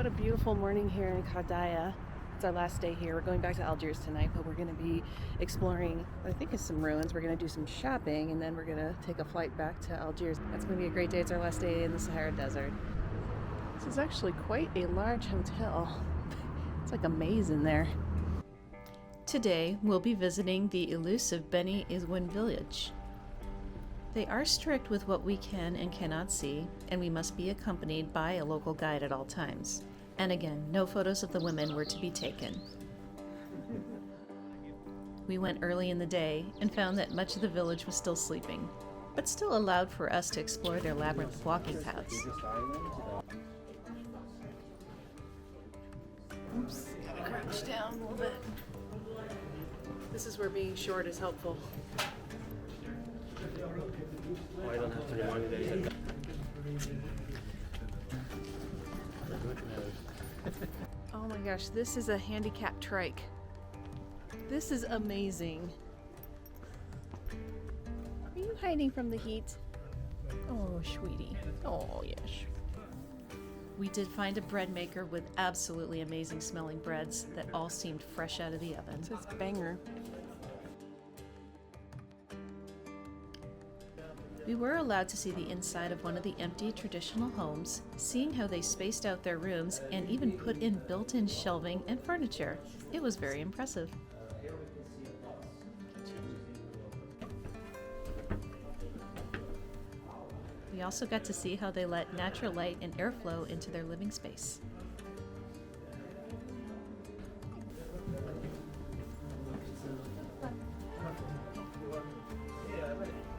What a beautiful morning here in Ghardaïa. It's our last day here. We're going back to Algiers tonight, but we're going to be exploring, I think it's some ruins. We're going to do some shopping, and then we're going to take a flight back to Algiers. That's going to be a great day. It's our last day in the Sahara Desert. This is actually quite a large hotel. It's like a maze in there. Today, we'll be visiting the elusive Beni Isguen village. They are strict with what we can and cannot see, and we must be accompanied by a local guide at all times. And again, no photos of the women were to be taken. We went early in the day and found that much of the village was still sleeping, but still allowed for us to explore their labyrinth walking paths. Oops, gotta crouch down a little bit. This is where being short is helpful. Oh, I don't have to remind you that it's Oh my gosh, this is a handicapped trike. This is amazing. Are you hiding from the heat? Oh, sweetie. Oh, yes. We did find a bread maker with absolutely amazing smelling breads that all seemed fresh out of the oven. It says banger. We were allowed to see the inside of one of the empty traditional homes, seeing how they spaced out their rooms and even put in built-in shelving and furniture. It was very impressive. We also got to see how they let natural light and airflow into their living space.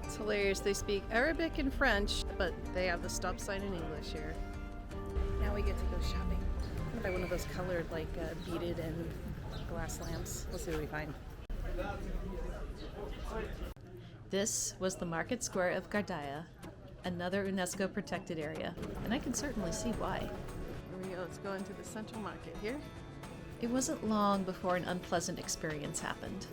It's hilarious. They speak Arabic and French, but they have the stop sign in English here. Now we get to go shopping. I'm gonna buy one of those colored, like beaded and glass lamps. Let's see what we find. This was the market square of Ghardaïa, another UNESCO protected area, and I can certainly see why. Here we go. Let's go into the central market here. It wasn't long before an unpleasant experience happened.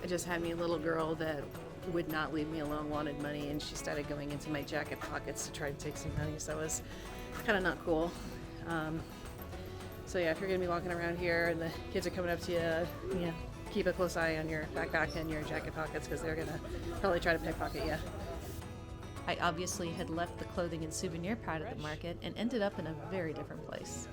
I just had me a little girl that would not leave me alone, wanted money, and she started going into my jacket pockets to try to take some money, so it was kind of not cool. So yeah, if you're going to be walking around here and the kids are coming up to you, keep a close eye on your backpack and your jacket pockets, because they're going to probably try to pickpocket you. I obviously had left the clothing and souvenir part of the market and ended up in a very different place.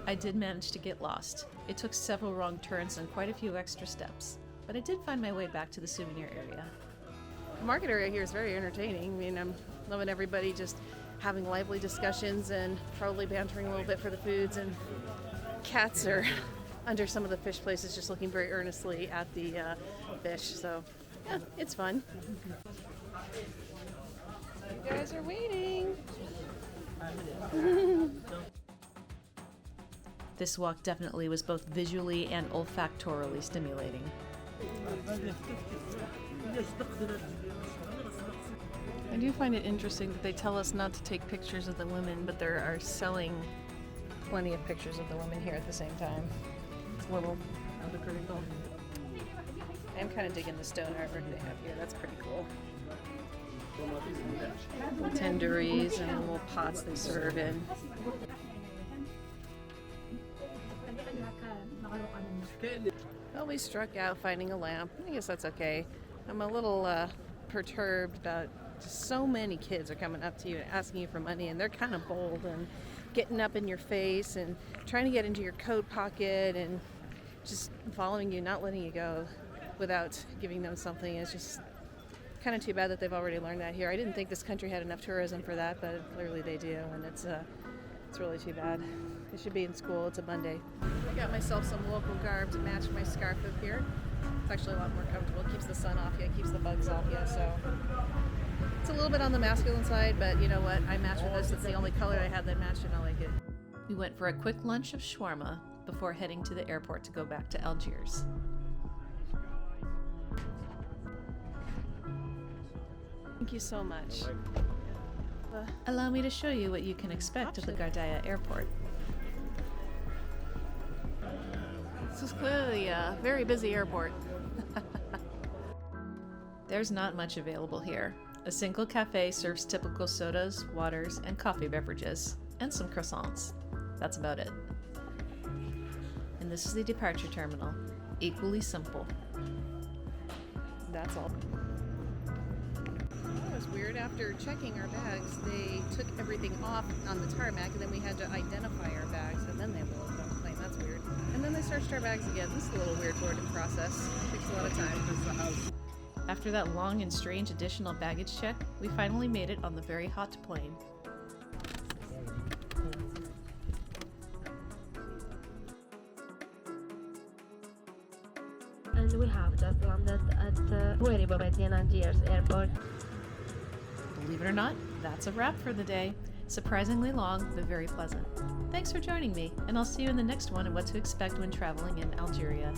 I did manage to get lost. It took several wrong turns and quite a few extra steps, but I did find my way back to the souvenir area. The market area here is very entertaining. I mean, I'm loving everybody just having lively discussions and probably bantering a little bit for the foods, and cats are under some of the fish places just looking very earnestly at the fish, so yeah, it's fun. You guys are waiting. This walk definitely was both visually and olfactorily stimulating. I do find it interesting that they tell us not to take pictures of the women, but they are selling plenty of pictures of the women here at the same time. It's a little hypocritical. I'm kind of digging the stone artwork they have here. That's pretty cool. Tenderies and little pots they serve in. Well, we struck out finding a lamp. I guess that's okay. I'm a little perturbed about just so many kids are coming up to you and asking you for money, and they're kind of bold and getting up in your face and trying to get into your coat pocket and just following you, not letting you go without giving them something. It's just kind of too bad that they've already learned that here. I didn't think this country had enough tourism for that, but clearly they do, and it's really too bad. They should be in school. It's a Monday. I got myself some local garb to match my scarf up here. It's actually a lot more comfortable. It keeps the sun off you, it keeps the bugs off you, so it's a little bit on the masculine side, but you know what? I match with this. It's the only color I had that matched, and I like it. We went for a quick lunch of shawarma before heading to the airport to go back to Algiers. Thank you so much. Allow me to show you what you can expect of the Ghardaïa airport. This is clearly a very busy airport. There's not much available here. A single cafe serves typical sodas, waters, and coffee beverages, and some croissants. That's about it. And this is the departure terminal. Equally simple. That's all. That was weird. After checking our bags, they took everything off on the tarmac, and then we had to identify our bags, and then they loaded on the plane. That's weird. And then they searched our bags again. This is a little weird boarding process. It takes a lot of time. After that long and strange additional baggage check, we finally made it on the very hot plane. And we have just landed at Beni Algiers airport. Believe it or not, that's a wrap for the day. Surprisingly long, but very pleasant. Thanks for joining me, and I'll see you in the next one on what to expect when traveling in Algeria.